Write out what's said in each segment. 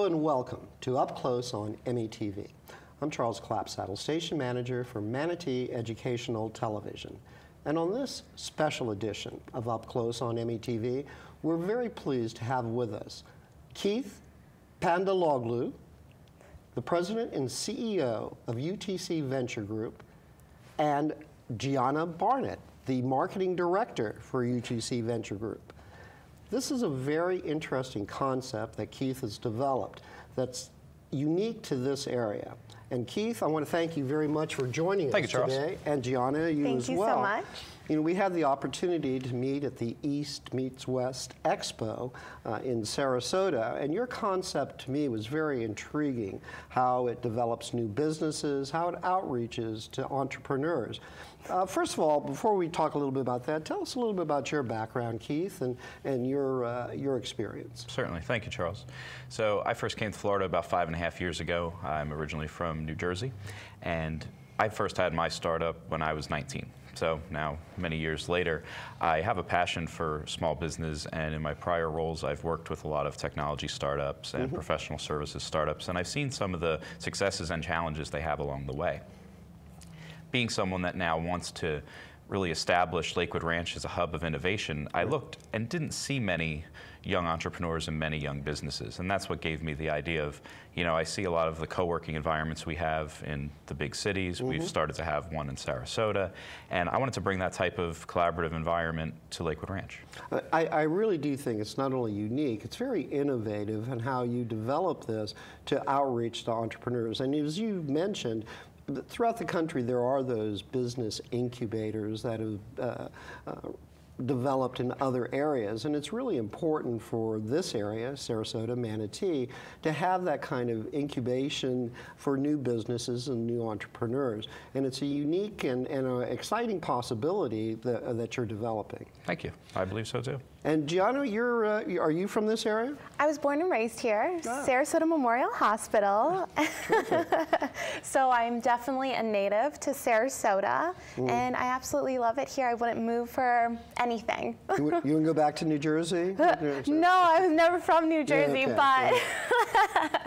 Hello and welcome to Up Close on METV. I'm Charles Clapsaddle, station manager for Manatee Educational Television. And on this special edition of Up Close on METV, we're very pleased to have with us Keith Pandaloglu, the president and CEO of UTC Venture Group, and Gianna Barnett, the marketing director for UTC Venture Group. This is a very interesting concept that Keith has developed that's unique to this area. And Keith, I want to thank you very much for joining us today. And Gianna, you as well. Thank you so much. You know, we had the opportunity to meet at the East Meets West Expo in Sarasota, and your concept to me was very intriguing, how it develops new businesses, how it outreaches to entrepreneurs. First of all, before we talk a little bit about that, tell us a little bit about your background, Keith, and your experience. Certainly. Thank you, Charles. So I first came to Florida about 5.5 years ago. I'm originally from New Jersey, and I first had my startup when I was 19. So now, many years later, I have a passion for small business, and in my prior roles, I've worked with a lot of technology startups and professional services startups, and I've seen some of the successes and challenges they have along the way. Being someone that now wants to really establish Lakewood Ranch as a hub of innovation, I looked and didn't see many young entrepreneurs and many young businesses. And that's what gave me the idea of, you know, I see a lot of the co-working environments we have in the big cities. We've started to have one in Sarasota. And I wanted to bring that type of collaborative environment to Lakewood Ranch. I really do think it's not only unique, it's very innovative in how you develop this to outreach to entrepreneurs. And as you mentioned, throughout the country, there are those business incubators that have developed in other areas, and it's really important for this area, Sarasota, Manatee, to have that kind of incubation for new businesses and new entrepreneurs. And it's a unique and an exciting possibility that you're developing. Thank you. I believe so too. And Gianna, are you from this area? I was born and raised here, Sarasota Memorial Hospital. So I'm definitely a native to Sarasota, and I absolutely love it here. I wouldn't move for anything. You wouldn't go back to New Jersey? No, I was never from New Jersey, but...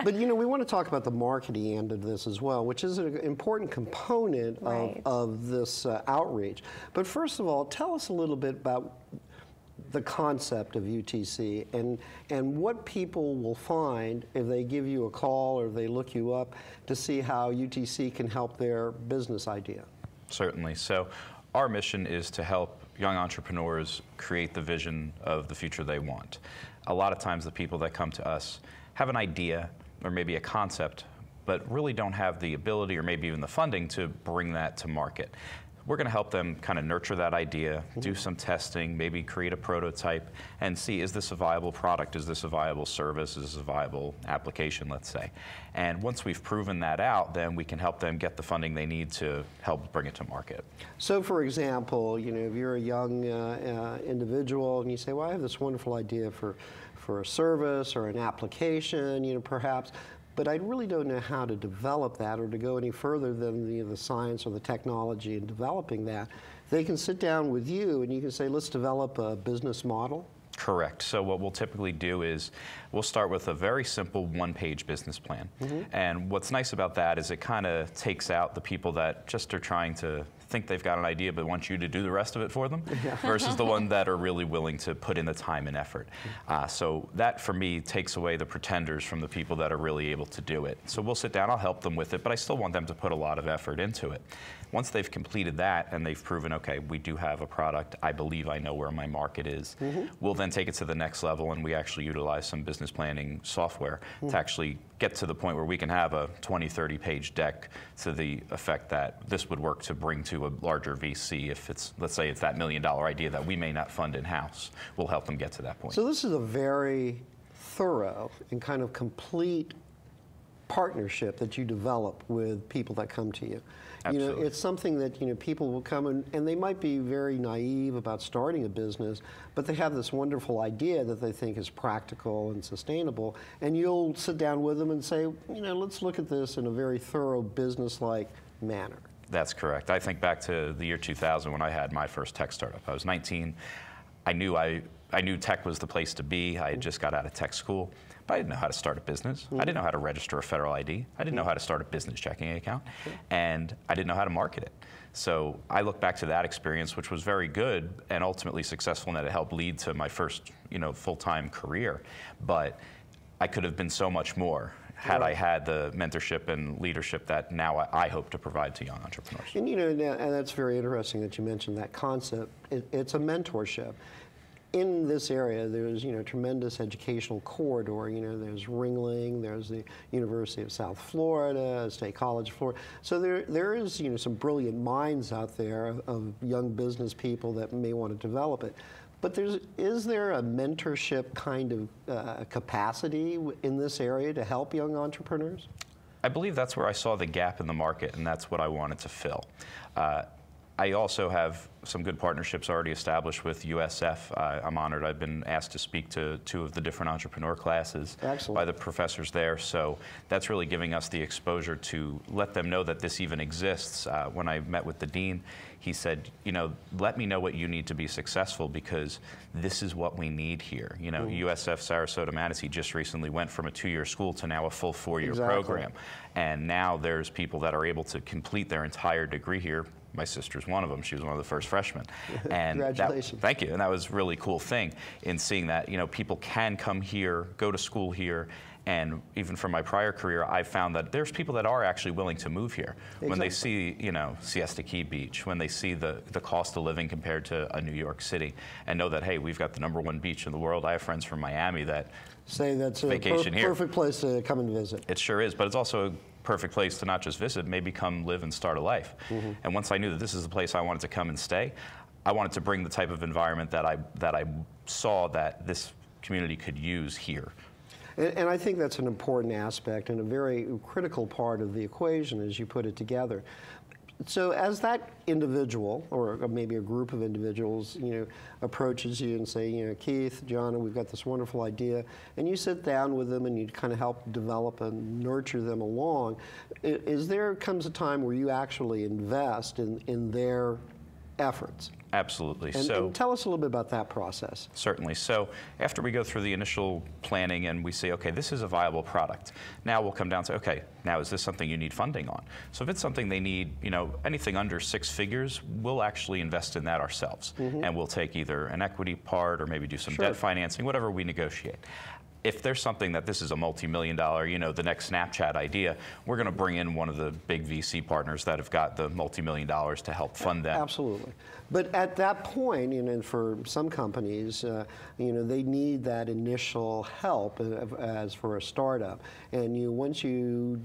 But you know, we want to talk about the marketing end of this as well, which is an important component of this outreach. But first of all, tell us a little bit about the concept of UTC and what people will find if they give you a call or they look you up to see how UTC can help their business idea. Certainly. So our mission is to help young entrepreneurs create the vision of the future they want. A lot of times the people that come to us have an idea or maybe a concept, but really don't have the ability or maybe even the funding to bring that to market. We're going to help them kind of nurture that idea, do some testing, maybe create a prototype, and see, is this a viable product? Is this a viable service? Is this a viable application, let's say? And once we've proven that out, then we can help them get the funding they need to help bring it to market. So for example, you know, if you're a young individual and you say, well, I have this wonderful idea for a service or an application, you know, perhaps, but I really don't know how to develop that or to go any further than the science or the technology in developing that. They can sit down with you and you can say, let's develop a business model. Correct. So what we'll typically do is we'll start with a very simple one-page business plan. And what's nice about that is it kind of takes out the people that just are trying to think they've got an idea but want you to do the rest of it for them versus the one that are really willing to put in the time and effort. So that, for me, takes away the pretenders from the people that are really able to do it. So we'll sit down, I'll help them with it, but I still want them to put a lot of effort into it. Once they've completed that and they've proven, okay, we do have a product, I believe I know where my market is, we'll then take it to the next level and we actually utilize some business planning software to actually get to the point where we can have a 20, 30-page deck to the effect that this would work to bring to a larger VC if it's, let's say it's that $1 million idea that we may not fund in-house. We'll help them get to that point. So this is a very thorough and kind of complete partnership that you develop with people that come to you. Absolutely. You know, it's something that, you know, people will come and they might be very naive about starting a business, but they have this wonderful idea that they think is practical and sustainable, and you'll sit down with them and say, you know, let's look at this in a very thorough business-like manner. That's correct. I think back to the year 2000 when I had my first tech startup. I was 19. I knew I I knew tech was the place to be. I had just got out of tech school, but I didn't know how to start a business. I didn't know how to register a federal ID. I didn't know how to start a business checking account, and I didn't know how to market it. So I look back to that experience, which was very good and ultimately successful in that it helped lead to my first, full-time career. But I could have been so much more had I had the mentorship and leadership that now I hope to provide to young entrepreneurs. And and that's very interesting that you mentioned that concept. It's a mentorship. In this area, there's tremendous educational corridor. There's Ringling, there's the University of South Florida, State College of Florida. So there is some brilliant minds out there of young business people that may want to develop it. But is there a mentorship kind of capacity in this area to help young entrepreneurs? I believe that's where I saw the gap in the market, and that's what I wanted to fill. I also have some good partnerships already established with USF. I'm honored. I've been asked to speak to 2 of the different entrepreneur classes by the professors there. So that's really giving us the exposure to let them know that this even exists. When I met with the dean, he said, let me know what you need to be successful, because this is what we need here. USF Sarasota Manatee just recently went from a 2-year school to now a full 4-year program. And now there's people that are able to complete their entire degree here. My sister's one of them. She was one of the first freshmen. And congratulations. Thank you. And that was a really cool thing in seeing that, people can come here, go to school here. And even from my prior career, I found that there's people that are actually willing to move here. Exactly. When they see, Siesta Key Beach, when they see the cost of living compared to a New York City, and know that, hey, we've got the #1 beach in the world. I have friends from Miami that say that's a perfect place to come and visit. It sure is, but it's also a perfect place to not just visit, maybe come live and start a life. And once I knew that this is the place I wanted to come and stay, I wanted to bring the type of environment that I saw that this community could use here. And I think that's an important aspect and a very critical part of the equation as you put it together. So as that individual, or maybe a group of individuals, approaches you and say, Keith, Gianna, we've got this wonderful idea, and you sit down with them and you kind of help develop and nurture them along, comes a time where you actually invest in their efforts? Absolutely. And tell us a little bit about that process. Certainly. So after we go through the initial planning and we say, okay, this is a viable product, now we'll come down to, okay, now is this something you need funding on? So if it's something they need, anything under 6 figures, we'll actually invest in that ourselves. And we'll take either an equity part or maybe do some debt financing, whatever we negotiate. If there's something that this is a multi-million-dollar, the next Snapchat idea, we're going to bring in one of the big VC partners that have got the multi-million dollars to help fund them. Absolutely. But at that point, and for some companies, they need that initial help as for a startup. And once you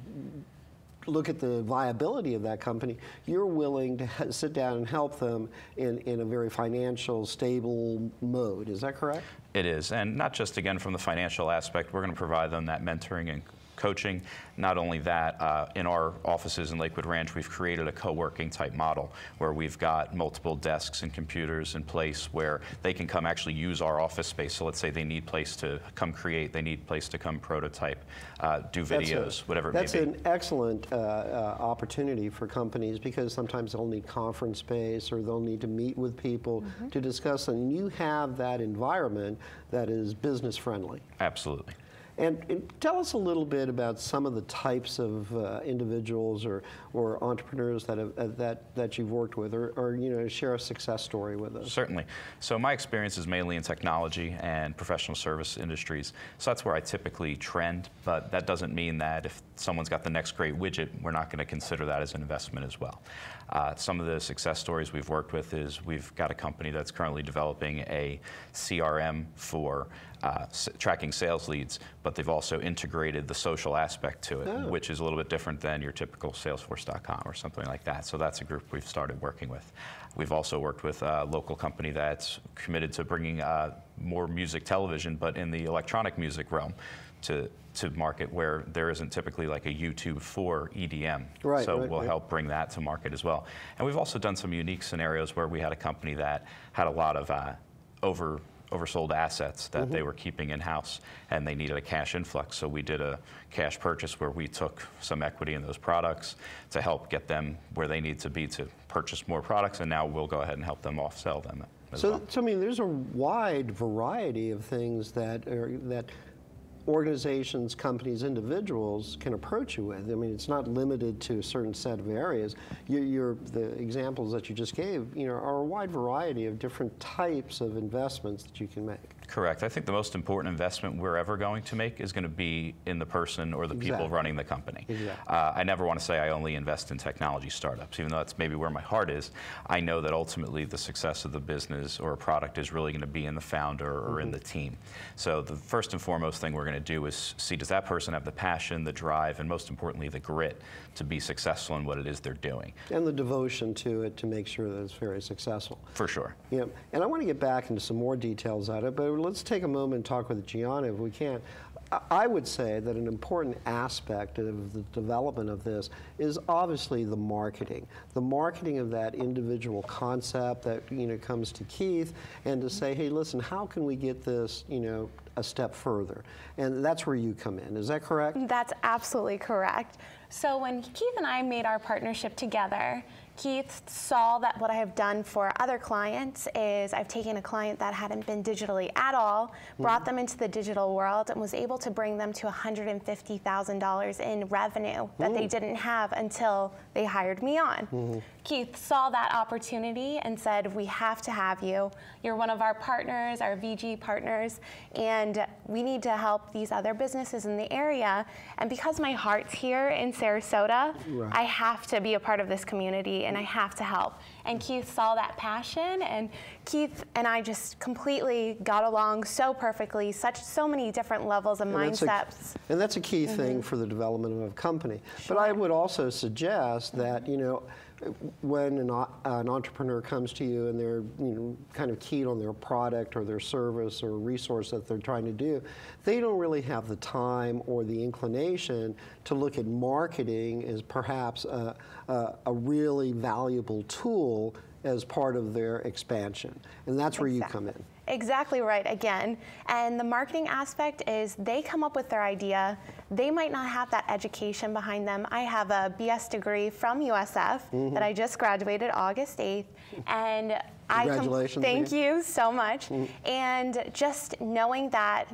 look at the viability of that company, you're willing to sit down and help them in a very financial, stable mode. Is that correct? It is, and not just, again, from the financial aspect. We're going to provide them that mentoring and coaching. Not only that, in our offices in Lakewood Ranch, we've created a co-working type model where we've got multiple desks and computers in place where they can come actually use our office space. So let's say they need place to come create, they need place to come prototype, do videos, whatever it may be. That's an excellent opportunity for companies, because sometimes they'll need conference space or they'll need to meet with people to discuss, and you have that environment that is business friendly. Absolutely. And tell us a little bit about some of the types of individuals or entrepreneurs that you've worked with, or share a success story with us. Certainly. So my experience is mainly in technology and professional service industries. So that's where I typically trend, but that doesn't mean that if someone's got the next great widget, we're not going to consider that as an investment as well. Some of the success stories we've worked with is we've got a company that's currently developing a CRM for tracking sales leads, but they've also integrated the social aspect to it, which is a little bit different than your typical Salesforce.com or something like that. So that's a group we've started working with. We've also worked with a local company that's committed to bringing more music television, but in the electronic music realm, to market where there isn't typically like a YouTube for EDM. So we'll help bring that to market as well. And we've also done some unique scenarios where we had a company that had a lot of oversold assets that they were keeping in-house, and they needed a cash influx. So we did a cash purchase where we took some equity in those products to help get them where they need to be to purchase more products, and now we'll go ahead and help them off-sell them as well. So I mean, there's a wide variety of things that organizations, companies, individuals can approach you with. I mean, it's not limited to a certain set of areas. The examples that you just gave, are a wide variety of different types of investments that you can make. Correct. I think the most important investment we're ever going to make is going to be in the person or the people running the company. Exactly. I never want to say I only invest in technology startups, even though that's maybe where my heart is. I know that ultimately the success of the business or a product is really going to be in the founder or in the team. So the first and foremost thing we're going to do is see, does that person have the passion, the drive, and most importantly, the grit to be successful in what it is they're doing. And the devotion to it to make sure that it's very successful. For sure. Yeah, and I want to get back into some more details on it, but let's take a moment and talk with Gianna if we can. I would say that an important aspect of the development of this is obviously the marketing of that individual concept that comes to Keith, and to say, hey, listen, how can we get this a step further? And that's where you come in. Is that correct? That's absolutely correct. So when Keith and I made our partnership together, Keith saw that what I have done for other clients is I've taken a client that hadn't been digitally at all, brought them into the digital world, and was able to bring them to $150,000 in revenue that they didn't have until they hired me on. Keith saw that opportunity and said, we have to have you. You're one of our partners, our VG partners, and we need to help these other businesses in the area. And because my heart's here in Sarasota, I have to be a part of this community and I have to help. And Keith saw that passion, and Keith and I just completely got along so perfectly, so many different levels of mindsets. And that's a key thing for the development of a company. But I would also suggest that, when an entrepreneur comes to you and they're kind of keyed on their product or their service or resource that they're trying to do, they don't really have the time or the inclination to look at marketing as perhaps a really valuable tool as part of their expansion. And that's where you come in. Exactly right, again. And the marketing aspect is they come up with their idea. They might not have that education behind them. I have a BS degree from USF that I just graduated August 8th. And Congratulations. Thank you so much. And just knowing that,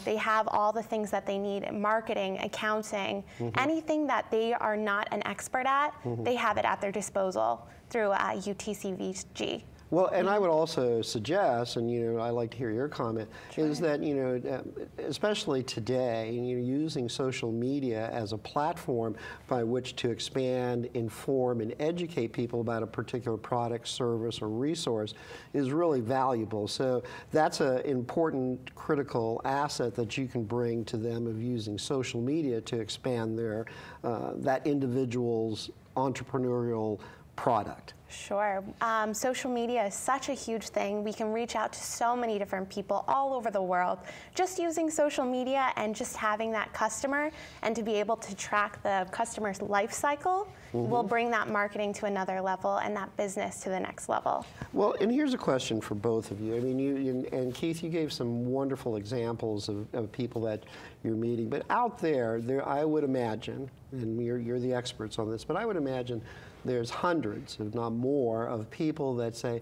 they have all the things that they need, marketing, accounting, anything that they are not an expert at, they have it at their disposal through UTC VG. Well, and I would also suggest, and I like to hear your comment, is that especially today, using social media as a platform by which to expand, inform, and educate people about a particular product, service, or resource is really valuable. So that's an important, critical asset that you can bring to them of using social media to expand their that individual's entrepreneurial product. Sure. Social media is such a huge thing. We can reach out to so many different people all over the world. Just using social media and just having that customer and to be able to track the customer's life cycle will bring that marketing to another level and that business to the next level. Well, and here's a question for both of you. I mean, and Keith, you gave some wonderful examples of people that you're meeting. But out there, I would imagine, and you're the experts on this, but I would imagine there's hundreds, if not more, of people that say,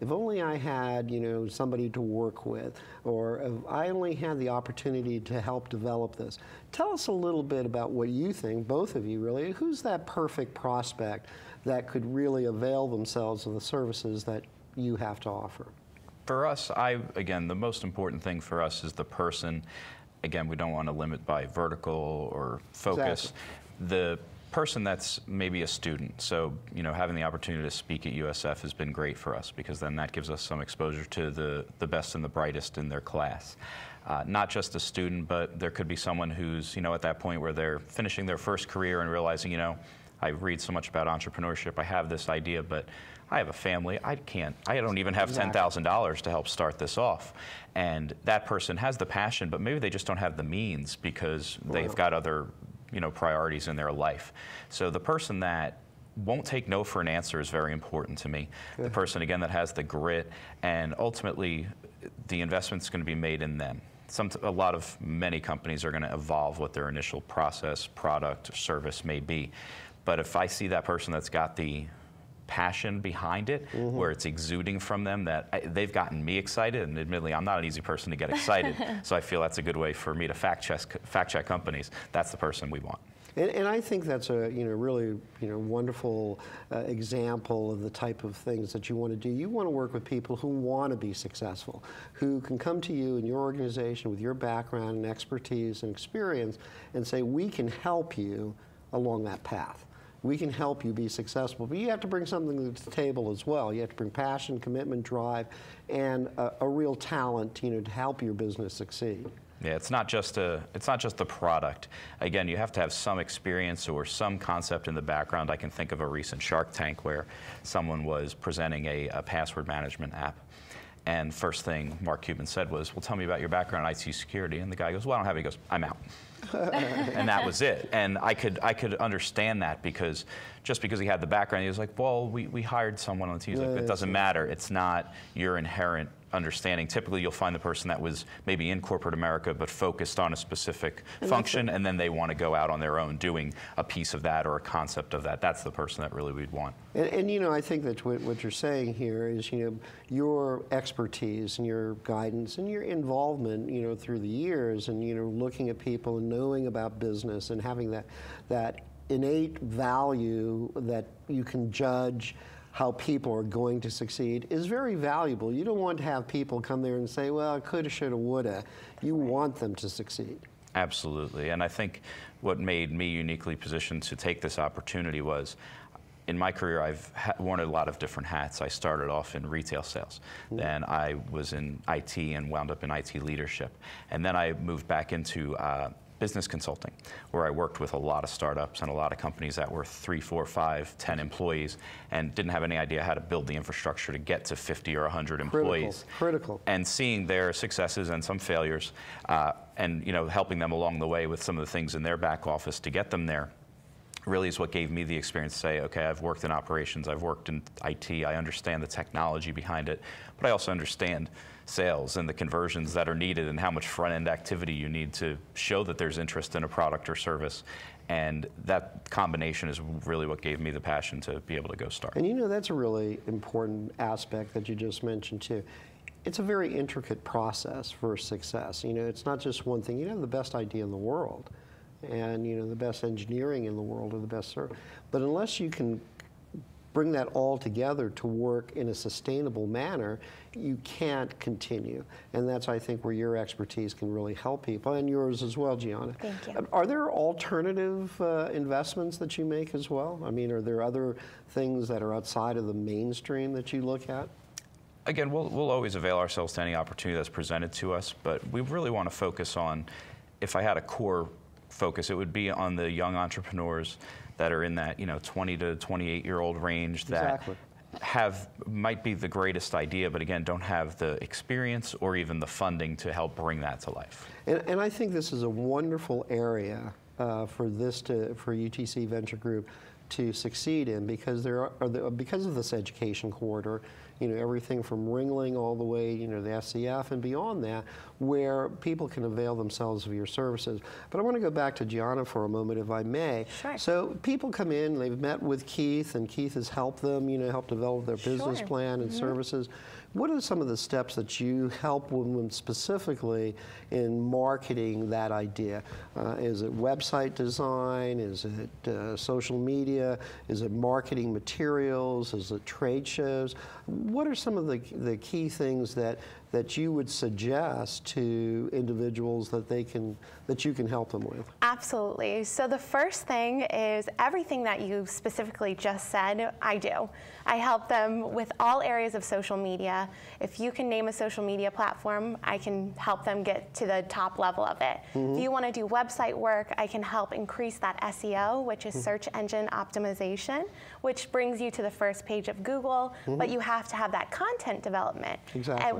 if only I had, somebody to work with, or if I only had the opportunity to help develop this. Tell us a little bit about what you think, both of you really, who's that perfect prospect that could really avail themselves of the services that you have to offer? For us, again, the most important thing for us is the person. Again, we don't want to limit by vertical or focus. Exactly. The person that's maybe a student, so having the opportunity to speak at USF has been great for us, because then that gives us some exposure to the best and the brightest in their class. Not just a student, but there could be someone who's at that point where they're finishing their first career and realizing, I read so much about entrepreneurship, I have this idea, but I have a family, I don't even have $10,000 to help start this off. And that person has the passion, but maybe they just don't have the means because they've got other priorities in their life. So the person that won't take no for an answer is very important to me. The person, again, that has the grit, and ultimately the investment's going to be made in them. Many companies are going to evolve what their initial process, product, or service may be. But if I see that person that's got the passion behind it, where it's exuding from them, that they've gotten me excited, and admittedly I'm not an easy person to get excited, so I feel that's a good way for me to fact check companies. That's the person we want. And I think that's a really wonderful example of the type of things that you want to do. You want to work with people who want to be successful, who can come to you in your organization with your background and expertise and experience and say, we can help you along that path. We can help you be successful, but you have to bring something to the table as well. You have to bring passion, commitment, drive, and a real talent, to help your business succeed. Yeah, it's not just the product. Again, you have to have some experience or some concept in the background. I can think of a recent Shark Tank where someone was presenting a password management app. And first thing Mark Cuban said was, well, tell me about your background in IT security. And the guy goes, well, I don't have it. He goes, I'm out. And that was it. And I could understand that, because just because he had the background, he was like, well, we hired someone on the team. He's like, it doesn't matter. It's not your inherent understanding. Typically, you'll find the person that was maybe in corporate America but focused on a specific function, and then they want to go out on their own doing a piece of that or a concept of that. That's the person that really we'd want. And I think that what you're saying here is, your expertise and your guidance and your involvement, through the years, and looking at people and knowing about business and having that innate value that you can judge how people are going to succeed is very valuable. You don't want to have people come there and say, well, coulda, shoulda, woulda. You want them to succeed. Absolutely. And I think what made me uniquely positioned to take this opportunity was, in my career, I've worn a lot of different hats. I started off in retail sales. Then I was in IT and wound up in IT leadership. And then I moved back into business consulting, where I worked with a lot of startups and a lot of companies that were 3, 4, 5, 10 employees and didn't have any idea how to build the infrastructure to get to 50 or 100 employees. Critical. And seeing their successes and some failures, and helping them along the way with some of the things in their back office to get them there, really is what gave me the experience to say, okay, I've worked in operations, I've worked in IT, I understand the technology behind it, but I also understand sales and the conversions that are needed and how much front-end activity you need to show that there's interest in a product or service. And that combination is really what gave me the passion to be able to go start. And that's a really important aspect that you just mentioned too. It's a very intricate process for success. It's not just one thing. You have the best idea in the world, and the best engineering in the world, or the best service. But unless you can bring that all together to work in a sustainable manner, you can't continue. And that's, I think, where your expertise can really help people, and yours as well, Gianna. Thank you. Are there alternative investments that you make as well? I mean, are there other things that are outside of the mainstream that you look at? Again, we'll always avail ourselves to any opportunity that's presented to us, but we really want to focus on, if I had a core focus, it would be on the young entrepreneurs that are in that 20 to 28-year-old range that might be the greatest idea, but again, don't have the experience or even the funding to help bring that to life. And I think this is a wonderful area for UTC Venture Group to succeed in, because because of this education corridor, everything from Ringling all the way, the SCF and beyond that, where people can avail themselves of your services. But I want to go back to Gianna for a moment, if I may. Sure. So people come in, they've met with Keith, and Keith has helped them, help develop their business plan and services. What are some of the steps that you help them specifically in marketing that idea? Is it website design? Is it social media? Is it marketing materials? Is it trade shows? What are some of the key things that you would suggest to individuals that you can help them with? Absolutely. So the first thing is everything that you specifically just said, I do. I help them with all areas of social media. If you can name a social media platform, I can help them get to the top level of it. If you want to do website work, I can help increase that SEO, which is search engine optimization, which brings you to the first page of Google, but you have to have that content development,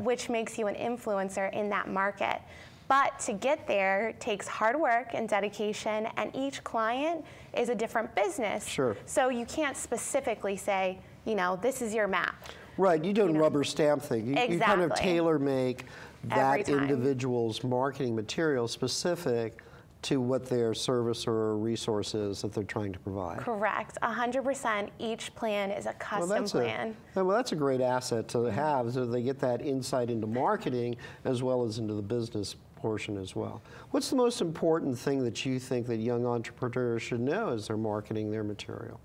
which makes you an influencer in that market. But to get there takes hard work and dedication, and each client is a different business. Sure. So you can't specifically say, this is your map. Right, you don't rubber stamp things. You kind of tailor make that Every time. individual's marketing material specific to what their service or resource is that they're trying to provide. Correct. 100%. Each plan is a custom plan. Well, that's a great asset to have, so they get that insight into marketing as well as into the business portion as well. What's the most important thing that you think that young entrepreneurs should know as they're marketing their material?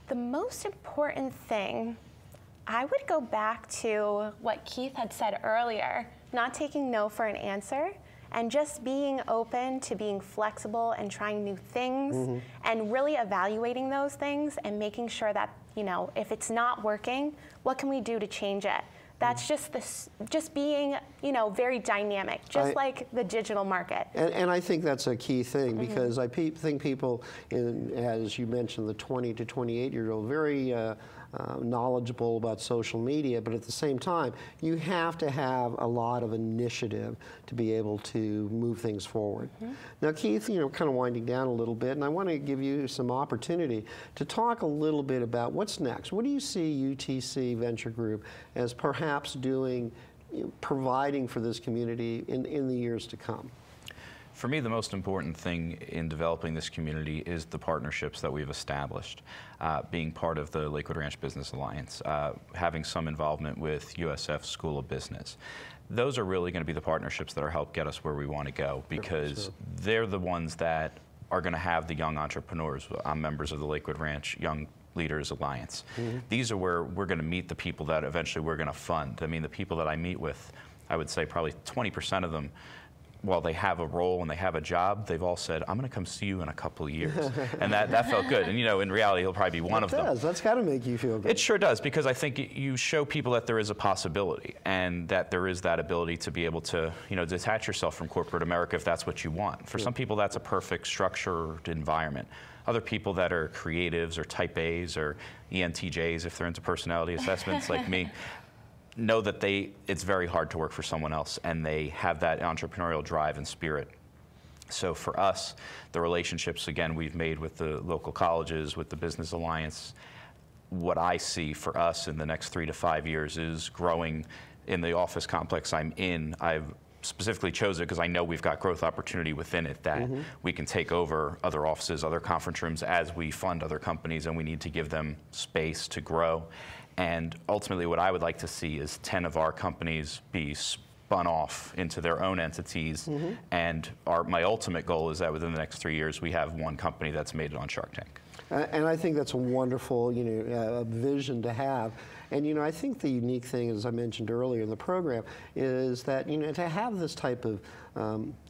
The most important thing, I would go back to what Keith had said earlier, not taking no for an answer, and just being open to being flexible and trying new things, and really evaluating those things and making sure that, you know, if it's not working, what can we do to change it? That's just being, you know, very dynamic, just like the digital market. And I think that's a key thing, because I think people, as you mentioned, the 20 to 28-year-old, very knowledgeable about social media, but at the same time, you have to have a lot of initiative to be able to move things forward. Now, Keith, you know, kind of winding down a little bit, and I want to give you some opportunity to talk a little bit about what's next. What do you see UTC Venture Group as perhaps doing, providing for this community in the years to come? For me, the most important thing in developing this community is the partnerships that we've established. Being part of the Lakewood Ranch Business Alliance, having some involvement with USF School of Business. Those are really going to be the partnerships that are help get us where we want to go, because they're the ones that are going to have the young entrepreneurs. I'm members of the Lakewood Ranch Young Leaders Alliance. These are where we're going to meet the people that eventually we're going to fund. I mean, the people that I meet with, I would say probably 20% of them, while they have a role and they have a job, they've all said, I'm going to come see you in a couple of years. And that felt good. And, you know, in reality, he'll probably be one of them. It does. That's got to make you feel good. It sure does, because I think you show people that there is a possibility, and that there is that ability to be able to, you know, detach yourself from corporate America if that's what you want. For some people, that's a perfect structured environment. Other people that are creatives or type A's or ENTJs, if they're into personality assessments like me, know that it's very hard to work for someone else, and they have that entrepreneurial drive and spirit. So for us, the relationships, again, we've made with the local colleges, with the Business Alliance, what I see for us in the next 3 to 5 years is growing in the office complex I'm in. I've specifically chose it because I know we've got growth opportunity within it, that we can take over other offices, other conference rooms as we fund other companies, and we need to give them space to grow. And ultimately, what I would like to see is 10 of our companies be spun off into their own entities. And my ultimate goal is that within the next 3 years, we have one company that's made it on Shark Tank. And I think that's a wonderful, you know, vision to have. And, you know, I think the unique thing, as I mentioned earlier in the program, is that, you know, to have this type of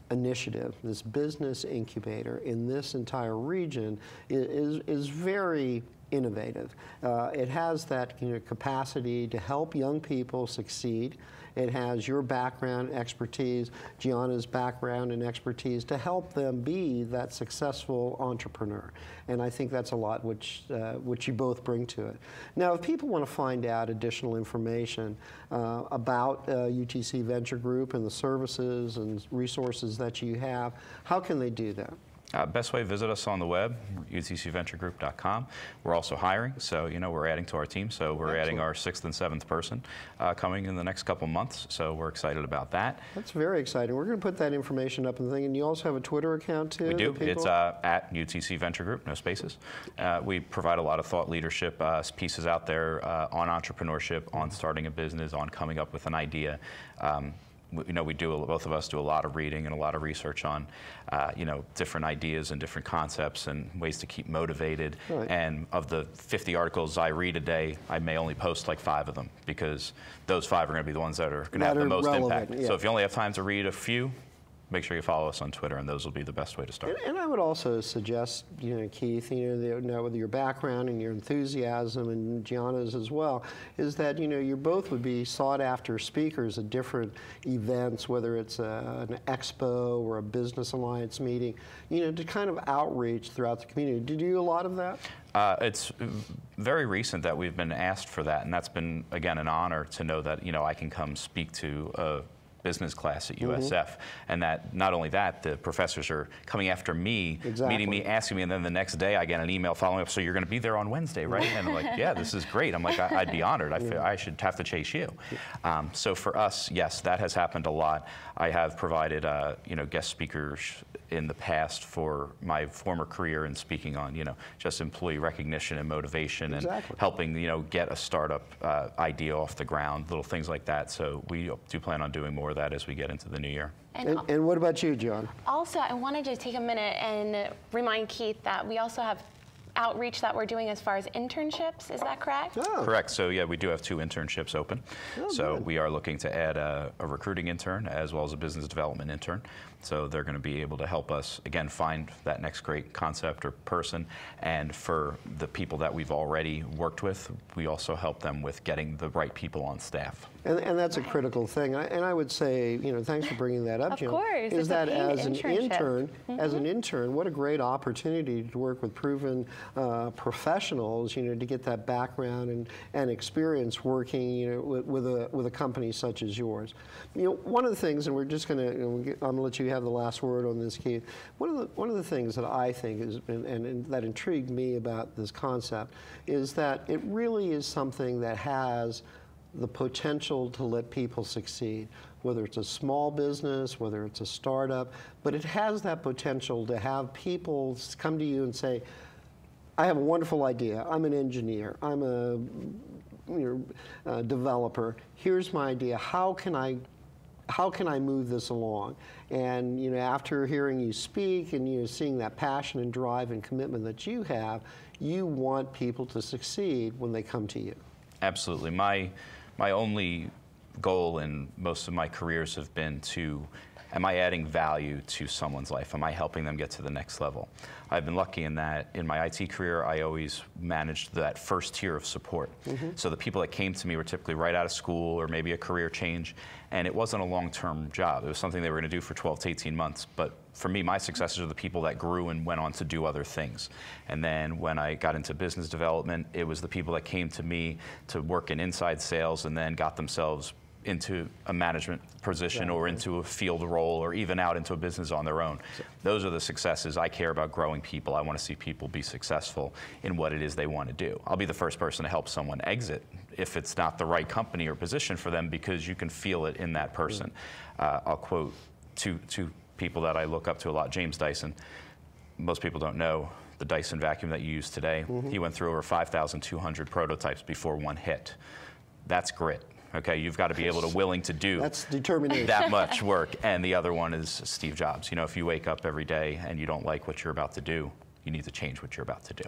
initiative, this business incubator in this entire region is very innovative. It has that, you know, capacity to help young people succeed. It has your background, expertise, Gianna's background and expertise to help them be that successful entrepreneur. And I think that's a lot which you both bring to it. Now, if people want to find out additional information about UTC Venture Group and the services and resources that you have, how can they do that? Best way, visit us on the web, utcventuregroup.com. We're also hiring, so, you know, we're adding to our team. So we're adding our 6th and 7th person coming in the next couple months. So we're excited about that. That's very exciting. We're going to put that information up in the thing. And you also have a Twitter account, too? We do. It's at UTC Venture Group, no spaces. We provide a lot of thought leadership pieces out there on entrepreneurship, on starting a business, on coming up with an idea. You know, both of us do a lot of reading and a lot of research on, you know, different ideas and different concepts and ways to keep motivated. Right. And of the 50 articles I read a day, I may only post like 5 of them, because those 5 are going to be the ones that are going to have the most impact. Yeah. So if you only have time to read a few, make sure you follow us on Twitter, and those will be the best way to start. And I would also suggest, you know, Keith, you know, with your background and your enthusiasm, and Gianna's as well, is that, you know, you both would be sought-after speakers at different events, whether it's an expo or a business alliance meeting, you know, to kind of outreach throughout the community. Did you do a lot of that? It's very recent that we've been asked for that, and that's been, again, an honor to know that, you know, I can come speak to business class at USF, and that not only that, the professors are coming after me, meeting me, asking me, and then the next day I get an email following up, so you're going to be there on Wednesday, right? And I'm like, yeah, this is great. I'm like, I'd be honored. I feel I should have to chase you. So for us, yes, that has happened a lot. I have provided guest speakers in the past for my former career in speaking on just employee recognition and motivation and helping get a startup idea off the ground, little things like that. So we do plan on doing more of that as we get into the new year. And what about you, John? Also, I wanted to take a minute and remind Keith that we also have outreach that we're doing as far as internships. Is that correct? Oh. Correct. So yeah, we do have 2 internships open. So good. we are looking to add a recruiting intern as well as a business development intern. So they're going to be able to help us, again, find that next great concept or person. And for the people that we've already worked with, we also help them with getting the right people on staff. And that's a critical thing. And I would say, thanks for bringing that up, Jim. Of course. Is that as an internship. intern, what a great opportunity to work with proven professionals, to get that background and experience working, with a company such as yours. One of the things, and we're just going to, I'm going to let you have the last word on this, Keith. One of the things that I think is, and that intrigued me about this concept, is that it really is something that has the potential to let people succeed, whether it's a small business, whether it's a startup, but it has that potential to have people come to you and say, I have a wonderful idea. I'm an engineer. I'm a developer. Here's my idea. How can I move this along? And after hearing you speak and seeing that passion and drive and commitment that you have, you want people to succeed when they come to you. Absolutely. My only goal in most of my careers have been to, am I adding value to someone's life? Am I helping them get to the next level? I've been lucky in that in my IT career, I always managed that first tier of support. So the people that came to me were typically right out of school or maybe a career change, and it wasn't a long-term job. It was something they were going to do for 12 to 18 months. But for me, my successors are the people that grew and went on to do other things. And then when I got into business development, it was the people that came to me to work in inside sales and then got themselves into a management position or into a field role or even out into a business on their own. Those are the successes. I care about growing people. I want to see people be successful in what it is they want to do. I'll be the first person to help someone exit if it's not the right company or position for them, because you can feel it in that person. I'll quote two people that I look up to a lot. James Dyson. Most people don't know the Dyson vacuum that you use today. He went through over 5,200 prototypes before one hit. That's grit. Okay, you've got to be willing to do That's determination. that much work. And the other one is Steve Jobs. If you wake up every day and you don't like what you're about to do, you need to change what you're about to do.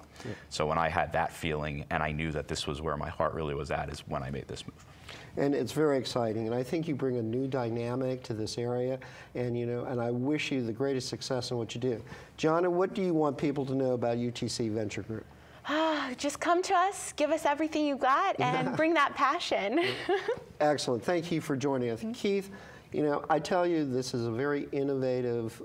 So when I had that feeling and I knew that this was where my heart really was at, is when I made this move. And it's very exciting, and I think you bring a new dynamic to this area, and and I wish you the greatest success in what you do. Gianna, what do you want people to know about UTC Venture Group? Just come to us, give us everything you got, and bring that passion. Excellent. Thank you for joining us. Keith, I tell you, this is a very innovative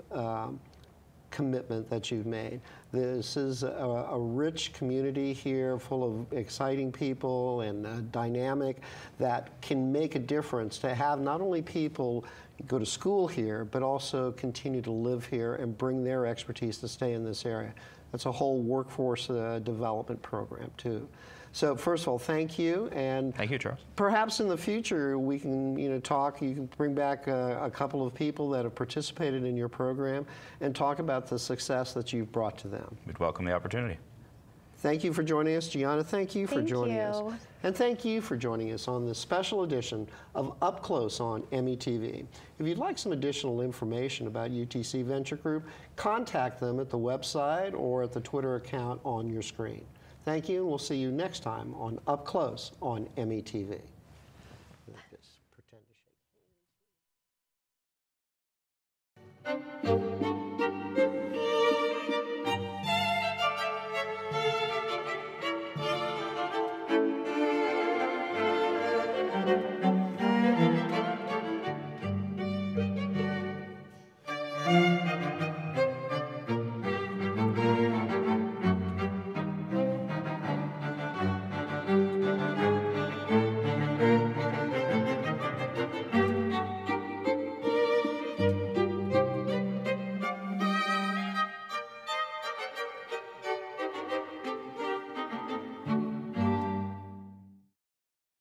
commitment that you've made. This is a rich community here full of exciting people and dynamic that can make a difference to have not only people go to school here, but also continue to live here and bring their expertise to stay in this area. That's a whole workforce development program, too. So first of all, thank you, and thank you, Charles. Perhaps in the future we can talk. You can bring back a couple of people that have participated in your program and talk about the success that you've brought to them. We'd welcome the opportunity. Thank you for joining us, Gianna. Thank you for joining us, and thank you for joining us on this special edition of Up Close on METV. If you'd like some additional information about UTC Venture Group, contact them at the website or at the Twitter account on your screen. Thank you, and we'll see you next time on Up Close on METV. Just pretend to shake hands.